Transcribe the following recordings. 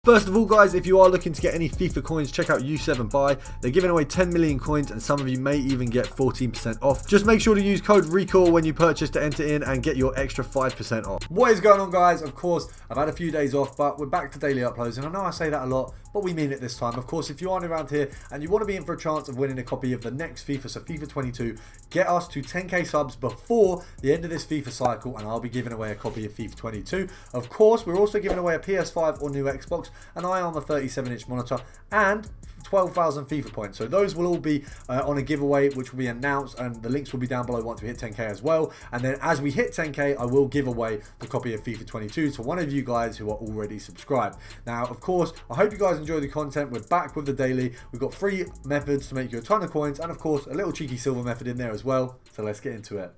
First of all, guys, if you are looking to get any FIFA coins, check out U7 Buy. They're giving away 10 million coins and some of you may even get 14% off. Just make sure to use code RECALL when you purchase to enter in and get your extra 5% off. What is going on, guys? Of course, I've had a few days off, but we're back to daily uploads, and I know I say that a lot, but we mean it this time. Of course, if you aren't around here and you want to be in for a chance of winning a copy of the next FIFA, so FIFA 22, get us to 10k subs before the end of this FIFA cycle, and I'll be giving away a copy of FIFA 22. Of course, we're also giving away a PS5 or new Xbox, and I am a 37-inch monitor, and 12,000 FIFA points. So those will all be on a giveaway, which will be announced, and the links will be down below once we hit 10k as well. And then as we hit 10k, I will give away the copy of FIFA 22 to one of you guys who are already subscribed. Now, of course, I hope you guys enjoy the content. We're back with the daily. We've got 3 methods to make you a ton of coins, and of course, a little cheeky silver method in there as well. So let's get into it.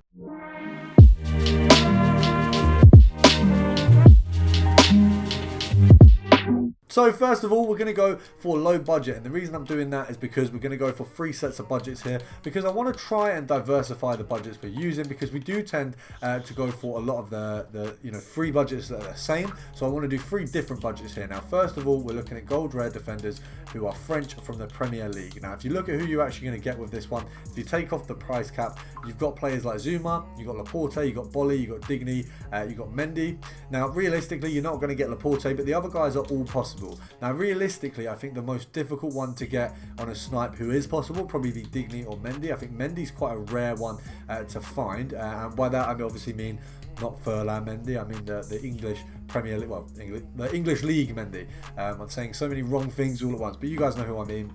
So first of all, we're going to go for low budget, and the reason I'm doing that is because we're going to go for 3 sets of budgets here, because I want to try and diversify the budgets we're using, because we do tend to go for a lot of the 3 budgets that are the same. So I want to do 3 different budgets here. Now, first of all, we're looking at gold rare defenders who are French from the Premier League. Now, if you look at who you're actually going to get with this one, if you take off the price cap, you've got players like Zuma, you've got Laporte, you've got Bolly, you've got Digny, you've got Mendy. Now, realistically, you're not going to get Laporte, but the other guys are all possible. Now, realistically, I think the most difficult one to get on a snipe who is possible probably be Digny or Mendy. I think Mendy's quite a rare one to find, and by that I obviously mean not Furlan Mendy, I mean the English Premier League, well, the English League Mendy. I'm saying so many wrong things all at once, but you guys know who I mean.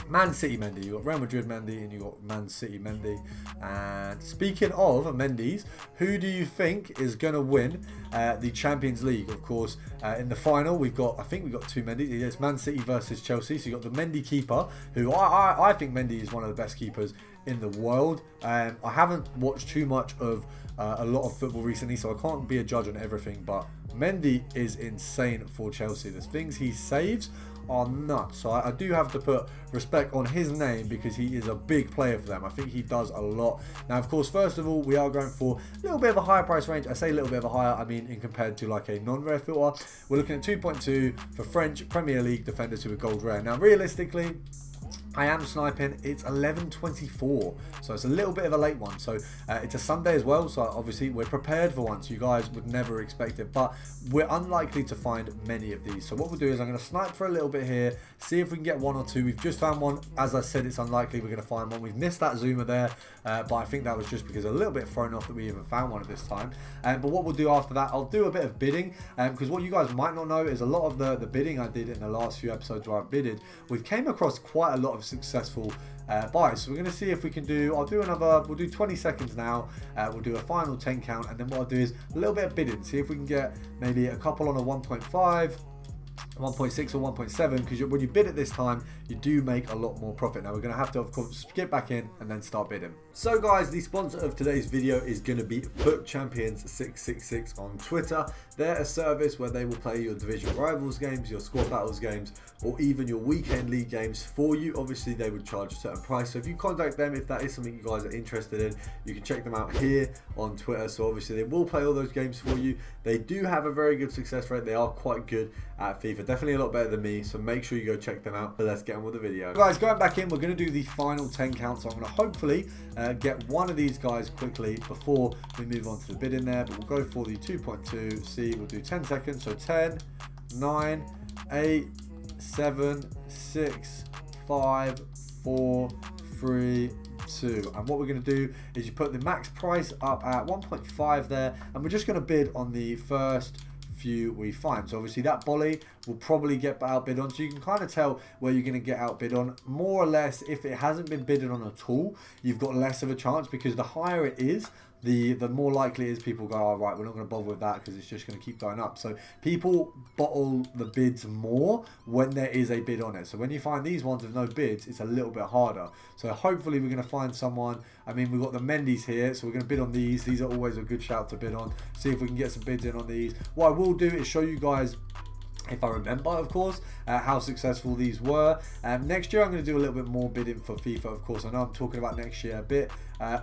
Man City Mendy, you got Real Madrid Mendy, and you got Man City Mendy. And speaking of Mendy's, who do you think is going to win the Champions League? Of course, in the final, I think we've got 2 Mendy's. It's Man City versus Chelsea. So you got the Mendy keeper, who I think Mendy is one of the best keepers in the world. I haven't watched too much of a lot of football recently, so I can't be a judge on everything, but Mendy is insane for Chelsea. There's things he saves are nuts. So I do have to put respect on his name, because he is a big player for them. I think he does a lot. Now, of course, first of all, we are going for a little bit of a higher price range. I say a little bit of a higher, I mean in compared to like a non-rare filter. We're looking at 2.2 for French Premier League defenders who are gold rare. Now, realistically, I am sniping. It's 11:24, so it's a little bit of a late one. So it's a Sunday as well, so obviously we're prepared for once. You guys would never expect it, but we're unlikely to find many of these. So what we'll do is I'm going to snipe for a little bit here, see if we can get 1 or 2. We've just found one. As I said, it's unlikely we're going to find one. We've missed that Zuma there, but I think that was just because a little bit thrown off that we even found one at this time. But what we'll do after that, I'll do a bit of bidding, because what you guys might not know is a lot of the bidding I did in the last few episodes where I've bidded, we've came across quite a lot of successful buys. So we're going to see if we can do, we'll do 20 seconds now, we'll do a final 10 count, and then what I'll do is a little bit of bidding, see if we can get maybe a couple on a 1.5, 1.6 or 1.7, because when you bid at this time, you do make a lot more profit. Now, we're going to have to, of course, skip back in and then start bidding. So, guys, the sponsor of today's video is going to be FUT Champions 666 on Twitter. They're a service where they will play your division rivals games, your squad battles games, or even your weekend league games for you. Obviously, they would charge a certain price. So if you contact them, if that is something you guys are interested in, you can check them out here on Twitter. So obviously, they will play all those games for you. They do have a very good success rate. They are quite good at FIFA. Definitely a lot better than me. So make sure you go check them out. But let's get on with the video. Guys, going back in, we're going to do the final 10 counts. So I'm going to hopefully get one of these guys quickly before we move on to the bid in there. But we'll go for the 2.2 C. We'll do 10 seconds. So 10, 9, 8, 7, 6, 5, 4, 3, 2. And what we're going to do is you put the max price up at 1.5 there, and we're just going to bid on the first few we find. So obviously that Bolly will probably get outbid on, so you can kind of tell where you're going to get outbid on, more or less. If it hasn't been bidded on at all, you've got less of a chance, because the higher it is, the more likely it is people go, all right, we're not going to bother with that because it's just going to keep going up. So people bottle the bids more when there is a bid on it. So when you find these ones with no bids, it's a little bit harder. So hopefully we're going to find someone. I mean, we've got the Mendy's here, so we're going to bid on these. These are always a good shout to bid on. See if we can get some bids in on these. What I will do is show you guys if I remember, of course, how successful these were. Next year I'm going to do a little bit more bidding for FIFA, of course. I know I'm talking about next year a bit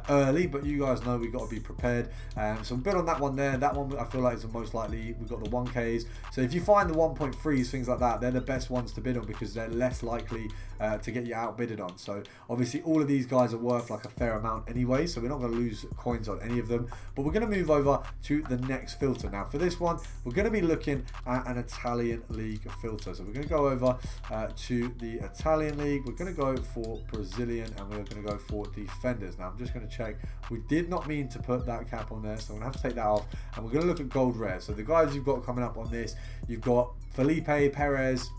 early, but you guys know we've got to be prepared. So we'll bid on that one there. That one I feel like is the most likely. We've got the 1Ks. So if you find the 1.3s, things like that, they're the best ones to bid on because they're less likely to get you outbidded on. So obviously all of these guys are worth like a fair amount anyway, so we're not going to lose coins on any of them. But we're going to move over to the next filter. Now for this one, we're going to be looking at an Italian League filter. So we're going to go over to the Italian League. We're going to go for Brazilian, and we're going to go for defenders. Now I'm just going to check. We did not mean to put that cap on there, so I'm going to have to take that off. And we're going to look at gold rare. So the guys you've got coming up on this, you've got Felipe, Perez.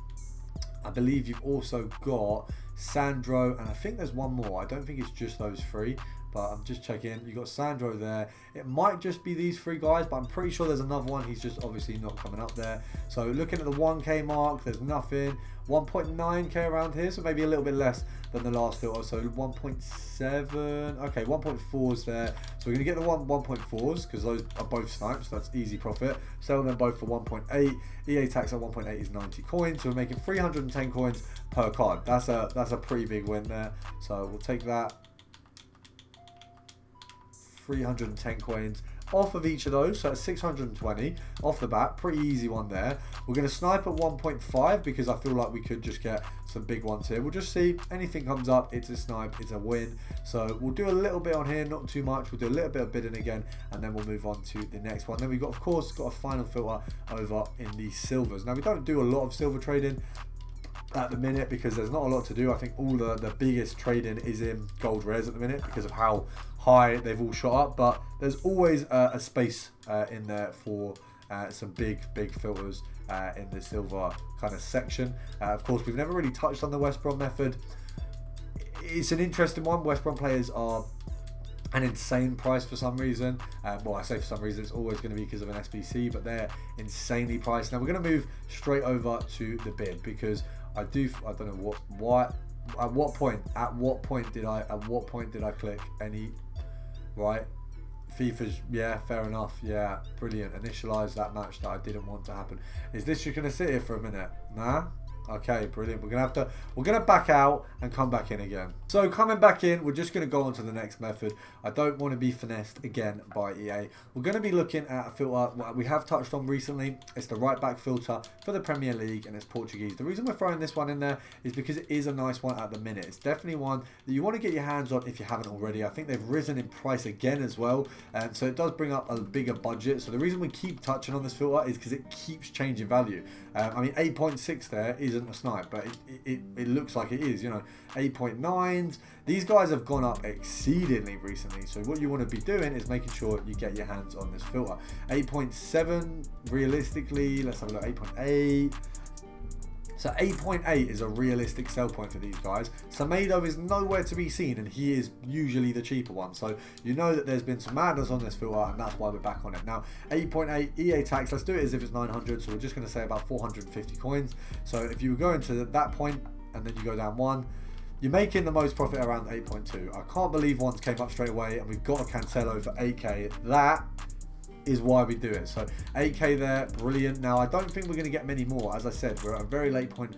I believe you've also got Sandro, and I think there's one more. I don't think it's just those three, but I'm just checking. You got Sandro there. It might just be these three guys, but I'm pretty sure there's another one. He's just obviously not coming up there. So looking at the 1K mark, there's nothing. 1.9K around here, so maybe a little bit less than the last filter. So 1.7, okay, 1.4s there. So we're gonna get the 1.4s because those are both snipes. So that's easy profit. Sell them both for 1.8. EA tax at 1.8 is 90 coins. So we're making 310 coins per card. That's a pretty big win there. So we'll take that. 310 coins off of each of those, so that's 620 off the bat. Pretty easy one there. We're going to snipe at 1.5 because I feel like we could just get some big ones here. We'll just see. Anything comes up, it's a snipe, it's a win. So we'll do a little bit on here, not too much. We'll do a little bit of bidding again, and then we'll move on to the next one. Then we've got, of course, got a final filter over in the silvers. Now we don't do a lot of silver trading at the minute because there's not a lot to do. I think all the biggest trading is in gold rares at the minute because of how high they've all shot up, but there's always a space in there for some big filters in the silver kind of section. Of course, we've never really touched on the West Brom method. It's an interesting one. West Brom players are an insane price for some reason. Well, I say for some reason, it's always going to be because of an SBC, but they're insanely priced. Now we're going to move straight over to the bid because I don't know what at what point did I click any right? FIFA's, yeah, fair enough, yeah, brilliant. Initialize that match that I didn't want to happen. Is this just gonna sit here for a minute? Nah. Okay, brilliant. We're gonna back out and come back in again. So coming back in, we're just gonna go on to the next method. I don't want to be finessed again by EA. We're gonna be looking at a filter we have touched on recently. It's the right back filter for the Premier League, and it's Portuguese. The reason we're throwing this one in there is because it is a nice one at the minute. It's definitely one that you want to get your hands on if you haven't already. I think they've risen in price again as well, and so it does bring up a bigger budget. So the reason we keep touching on this filter is because it keeps changing value. I mean, 8.6 there isn't a snipe, but it looks like it is, you know. 8.9s, these guys have gone up exceedingly recently, so what you want to be doing is making sure you get your hands on this filter. 8.7 realistically, let's have a look. 8.8, so 8.8 is a realistic sell point for these guys. Semedo is nowhere to be seen, and he is usually the cheaper one. So you know that there's been some madness on this filter, and that's why we're back on it. Now, 8.8 EA tax, let's do it as if it's 900. So we're just going to say about 450 coins. So if you were going to that point, and then you go down one, you're making the most profit around 8.2. I can't believe ones came up straight away, and we've got a Cancelo for 8K. That is why we do it. So 8K there, brilliant. Now I don't think we're going to get many more. As I said, we're at a very late point,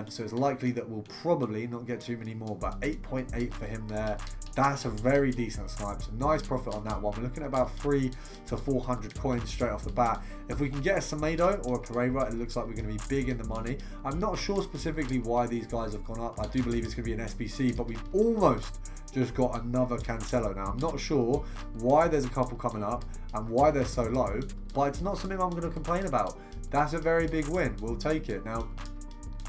so it's likely that we'll probably not get too many more, but 8.8 for him there. That's a very decent snipe. So nice profit on that one. We're looking at about 300 to 400 coins straight off the bat. If we can get a Semedo or a Pereira, it looks like we're going to be big in the money. I'm not sure specifically why these guys have gone up. I do believe it's going to be an SBC, but we've almost just got another Cancelo. Now I'm not sure why there's a couple coming up and why they're so low, but it's not something I'm going to complain about. That's a very big win. We'll take it. Now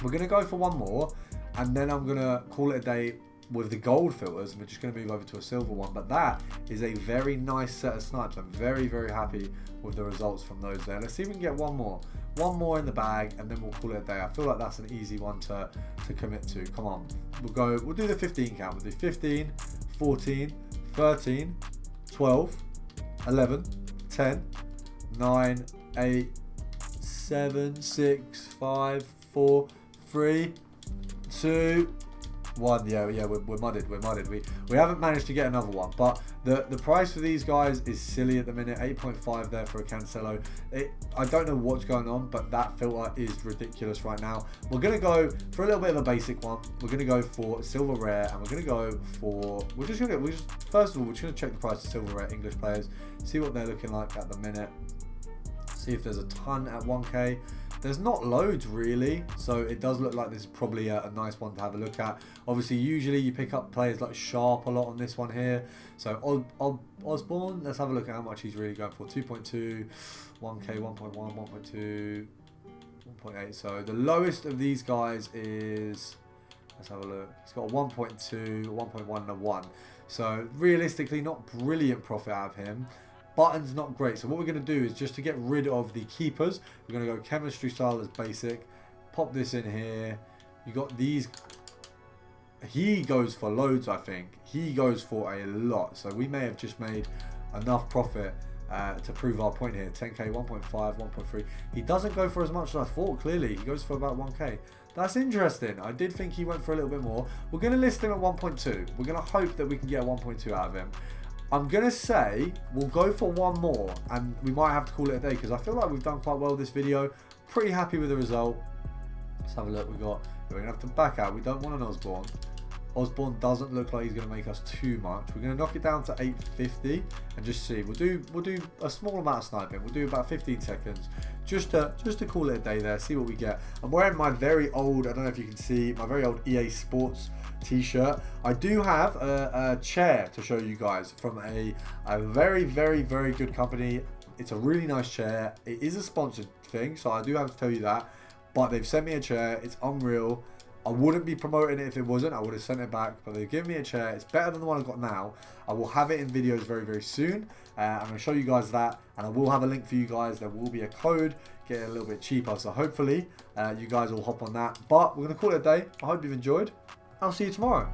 we're going to go for one more, and then I'm going to call it a day with the gold filters, and we're just going to move over to a silver one. But that is a very nice set of snipes. I'm very happy with the results from those there. Let's see if we can get one more in the bag, and then we'll call it a day. I feel like that's an easy one to commit to. Come on, we'll do the 15 count. We'll do 15, 14, 13, 12, 11, 10, 9, 8, 7, 6, 5, 4, 3, 2, One, yeah, we're mudded. We haven't managed to get another one, but the price for these guys is silly at the minute. 8.5 there for a Cancelo. I don't know what's going on, but that filter is ridiculous right now. We're gonna go for a little bit of a basic one. We're gonna go for silver rare, and we're gonna go for first of all, we're just gonna check the price of silver rare English players, see what they're looking like at the minute, see if there's a ton at 1k. There's not loads really, so it does look like this is probably a nice one to have a look at. Obviously, usually you pick up players like Sharp a lot on this one here. So Osborne, let's have a look at how much he's really going for. 2.2, 1k, 1.1, 1.2, 1.8. So the lowest of these guys is, let's have a look. He's got a 1.2, 1.1 and a 1. So realistically, not brilliant profit out of him. Button's not great, so what we're going to do is just to get rid of the keepers, we're going to go chemistry style as basic, pop this in here. You got these, he goes for loads. I think he goes for a lot, so we may have just made enough profit to prove our point here. 10k, 1.5, 1.3. He doesn't go for as much as I thought. Clearly he goes for about 1k. That's interesting. I did think he went for a little bit more. We're going to list him at 1.2. We're going to hope that we can get a 1.2 out of him. I'm going to say we'll go for one more, and we might have to call it a day because I feel like we've done quite well this video. Pretty happy with the result. Let's have a look. We're going to have to back out. We don't want an Osborne. Osborne doesn't look like he's going to make us too much. We're going to knock it down to 850 and just see. We'll do a small amount of sniping. We'll do about 15 seconds just to call it a day there, see what we get. I'm wearing my very old, I don't know if you can see, my very old EA Sports t-shirt. I do have a chair to show you guys from a very good company. It's a really nice chair. It is a sponsored thing, so I do have to tell you that, but they've sent me a chair. It's unreal. I wouldn't be promoting it if it wasn't. I would have sent it back, but they've given me a chair. It's better than the one I've got now. I will have it in videos very soon. I'm going to show you guys that, and I will have a link for you guys. There will be a code, get it a little bit cheaper, so hopefully you guys will hop on that. But we're going to call it a day. I hope you've enjoyed. I'll see you tomorrow.